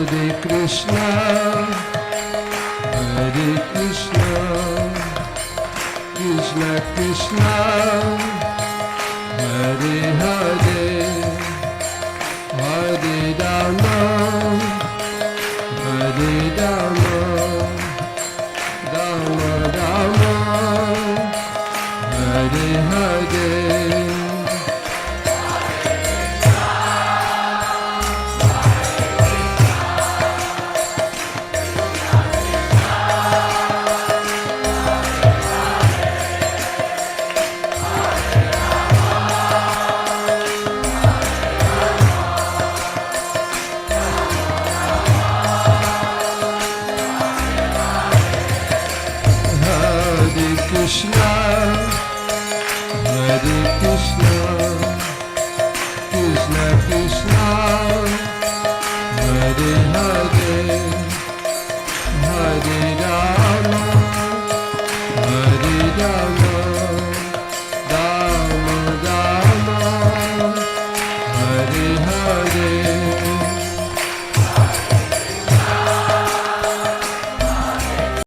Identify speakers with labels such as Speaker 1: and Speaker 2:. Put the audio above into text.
Speaker 1: Krishna, Krishna Krishna, Hare Hare, Hare Rama, Hare Rama, Rama Rama, Hare Hare. Krishna, Hare Krishna, Krishna Krishna, Hare Hare.